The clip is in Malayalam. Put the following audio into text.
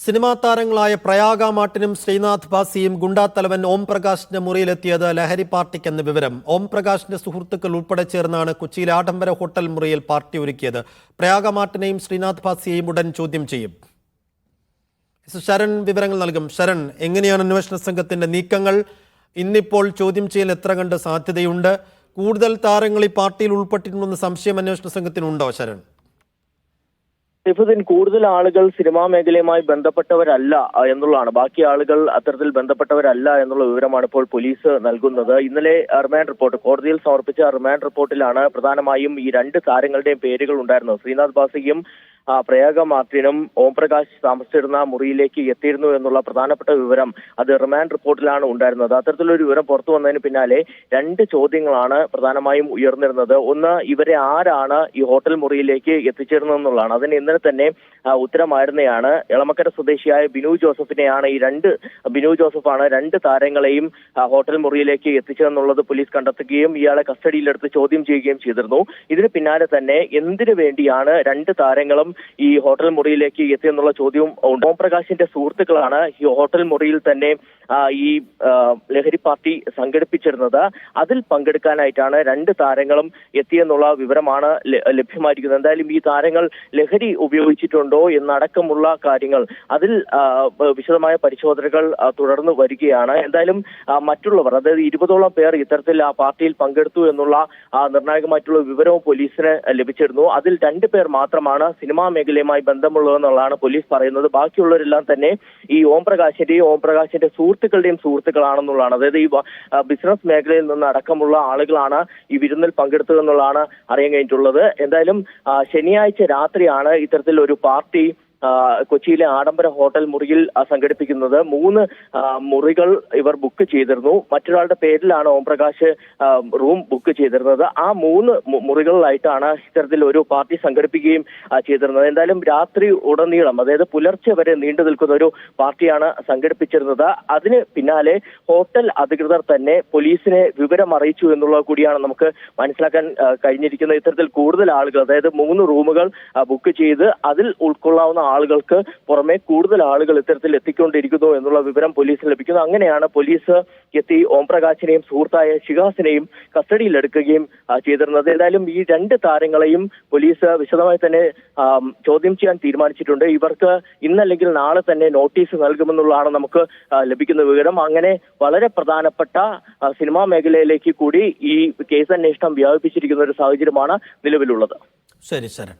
സിനിമാ താരങ്ങളായ പ്രയാഗ മാർട്ടിനും ശ്രീനാഥ് ഭാസിയും ഗുണ്ടാത്തലവൻ ഓം പ്രകാശിന്റെ മുറിയിലെത്തിയത് ലഹരി പാർട്ടിക്കെന്ന വിവരം. ഓം പ്രകാശിന്റെ സുഹൃത്തുക്കൾ ഉൾപ്പെടെ ചേർന്നാണ് കൊച്ചിയിലെ ആഡംബര ഹോട്ടൽ മുറിയിൽ പാർട്ടി ഒരുക്കിയത്. പ്രയാഗ മാർട്ടിനെയും ശ്രീനാഥ് ഭാസിയെയും ഉടൻ ചോദ്യം ചെയ്യും. ശരൺ വിവരങ്ങൾ നൽകും. ശരൺ, എങ്ങനെയാണ് അന്വേഷണ സംഘത്തിന്റെ നീക്കങ്ങൾ? ഇന്നിപ്പോൾ ചോദ്യം ചെയ്യൽ എത്ര കണ്ട് സാധ്യതയുണ്ട്? കൂടുതൽ താരങ്ങൾ ഈ പാർട്ടിയിൽ ഉൾപ്പെട്ടിട്ടുണ്ടെന്ന് സംശയം അന്വേഷണ സംഘത്തിനുണ്ടോ ശരൺ? ടിഫുദ്ദീൻ, കൂടുതൽ ആളുകൾ സിനിമാ മേഖലയുമായി ബന്ധപ്പെട്ടവരല്ല എന്നുള്ളതാണ്. ബാക്കി ആളുകൾ അത്തരത്തിൽ ബന്ധപ്പെട്ടവരല്ല എന്നുള്ള വിവരമാണ് ഇപ്പോൾ പോലീസ് നൽകുന്നത്. ഇന്നലെ റിമാൻഡ് റിപ്പോർട്ട് കോടതിയിൽ സമർപ്പിച്ച റിമാൻഡ് റിപ്പോർട്ടിലാണ് പ്രധാനമായും ഈ രണ്ട് താരങ്ങളുടെയും പേരുകൾ ഉണ്ടായിരുന്നത്. ശ്രീനാഥ് ഭാസിയും പ്രയാഗ മാർട്ടിനും ഓം പ്രകാശ് താമസിച്ചിരുന്ന മുറിയിലേക്ക് എത്തിയിരുന്നു എന്നുള്ള പ്രധാനപ്പെട്ട വിവരം അത് റിമാൻഡ് റിപ്പോർട്ടിലാണ് ഉണ്ടായിരുന്നത്. അത്തരത്തിലൊരു വിവരം പുറത്തു വന്നതിന് പിന്നാലെ രണ്ട് ചോദ്യങ്ങളാണ് പ്രധാനമായും ഉയർന്നിരുന്നത്. ഒന്ന്, ഇവരെ ആരാണ് ഈ ഹോട്ടൽ മുറിയിലേക്ക് എത്തിച്ചിരുന്നതെന്നുള്ളതാണ്. അതിന് ഇന്നലെ തന്നെ ഉത്തരമായിരുന്നതാണ്. എളമക്കര സ്വദേശിയായ ബിനു ജോസഫാണ് രണ്ട് താരങ്ങളെയും ഹോട്ടൽ മുറിയിലേക്ക് എത്തിച്ചതെന്നുള്ളത് പോലീസ് കണ്ടെത്തുകയും ഇയാളെ കസ്റ്റഡിയിലെടുത്ത് ചോദ്യം ചെയ്യുകയും ചെയ്തിരുന്നു. ഇതിന് പിന്നാലെ തന്നെ എന്തിനു വേണ്ടിയാണ് രണ്ട് താരങ്ങളും ഈ ഹോട്ടൽ മുറിയിലേക്ക് എത്തിയെന്നുള്ള ചോദ്യവും ഉണ്ട്. ഓം പ്രകാശിന്റെ സുഹൃത്തുക്കളാണ് ഈ ഹോട്ടൽ മുറിയിൽ തന്നെ ഈ ലഹരി പാർട്ടി സംഘടിപ്പിച്ചിരുന്നത്. അതിൽ പങ്കെടുക്കാനായിട്ടാണ് രണ്ട് താരങ്ങളും എത്തിയെന്നുള്ള വിവരമാണ് ലഭ്യമായിരിക്കുന്നത്. എന്തായാലും ഈ താരങ്ങൾ ലഹരി ഉപയോഗിച്ചിട്ടുണ്ടോ എന്നടക്കമുള്ള കാര്യങ്ങൾ അതിൽ വിശദമായ പരിശോധനകൾ തുടർന്ന് വരികയാണ്. എന്തായാലും മറ്റുള്ളവർ, അതായത് 20ഓളം പേർ ഇത്തരത്തിൽ ആ പാർട്ടിയിൽ പങ്കെടുത്തു എന്നുള്ള നിർണായകമായിട്ടുള്ള വിവരവും പോലീസിന് ലഭിച്ചിരുന്നു. അതിൽ 2 പേർ മാത്രമാണ് സിനിമാ മേഖലയുമായി ബന്ധമുള്ളതെന്നുള്ളതാണ് പോലീസ് പറയുന്നത്. ബാക്കിയുള്ളവരെല്ലാം തന്നെ ഈ ഓം പ്രകാശിന്റെ സുഹൃത്തുക്കളുടെയും സുഹൃത്തുക്കളാണെന്നുള്ളതാണ്. അതായത് ഈ ബിസിനസ് മേഖലയിൽ നിന്ന് അടക്കമുള്ള ആളുകളാണ് ഈ വിരുന്നിൽ പങ്കെടുത്തതെന്നുള്ളതാണ് അറിയാൻ കഴിഞ്ഞിട്ടുള്ളത്. എന്തായാലും ശനിയാഴ്ച രാത്രിയാണ് ഇത്തരത്തിൽ ഒരു പാർട്ടി കൊച്ചിയിലെ ആഡംബര ഹോട്ടൽ മുറിയിൽ സംഘടിപ്പിക്കുന്നത്. 3 മുറികൾ ഇവർ ബുക്ക് ചെയ്തിരുന്നു. മറ്റൊരാളുടെ പേരിലാണ് ഓം പ്രകാശ് റൂം ബുക്ക് ചെയ്തിരുന്നത്. ആ 3 മുറികളിലായിട്ടാണ് ഇത്തരത്തിൽ ഒരു പാർട്ടി സംഘടിപ്പിക്കുകയും ചെയ്തിരുന്നത്. എന്തായാലും രാത്രി ഉടനീളം, അതായത് പുലർച്ചെ വരെ നീണ്ടു നിൽക്കുന്ന ഒരു പാർട്ടിയാണ് സംഘടിപ്പിച്ചിരുന്നത്. അതിന് പിന്നാലെ ഹോട്ടൽ അധികൃതർ തന്നെ പോലീസിനെ വിവരം അറിയിച്ചു എന്നുള്ളത് കൂടിയാണ് നമുക്ക് മനസ്സിലാക്കാൻ കഴിഞ്ഞിരിക്കുന്നത്. ഇത്തരത്തിൽ കൂടുതൽ ആളുകൾ, അതായത് 3 റൂമുകൾ ബുക്ക് ചെയ്ത് അതിൽ ഉൾക്കൊള്ളാവുന്ന ആളുകൾക്ക് പുറമെ കൂടുതൽ ആളുകൾ ഇത്തരത്തിൽ എത്തിക്കൊണ്ടിരിക്കുന്നു എന്നുള്ള വിവരം പോലീസിന് ലഭിക്കുന്നു. അങ്ങനെയാണ് പോലീസ് എത്തി ഓം പ്രകാശിനെയും സുഹൃത്തായ ഷിഹാസിനെയും കസ്റ്റഡിയിലെടുക്കുകയും ചെയ്തിരുന്നത്. ഏതായാലും ഈ 2 താരങ്ങളെയും പോലീസ് വിശദമായി തന്നെ ചോദ്യം ചെയ്യാൻ തീരുമാനിച്ചിട്ടുണ്ട്. ഇവർക്ക് ഇന്നല്ലെങ്കിൽ നാളെ തന്നെ നോട്ടീസ് നൽകുമെന്നുള്ളതാണ് നമുക്ക് ലഭിക്കുന്ന വിവരം. അങ്ങനെ വളരെ പ്രധാനപ്പെട്ട സിനിമാ മേഖലയിലേക്ക് കൂടി ഈ കേസ് അന്വേഷണം വ്യാപിപ്പിച്ചിരിക്കുന്ന ഒരു സാഹചര്യമാണ് നിലവിലുള്ളത്. ശരി ശരൺ.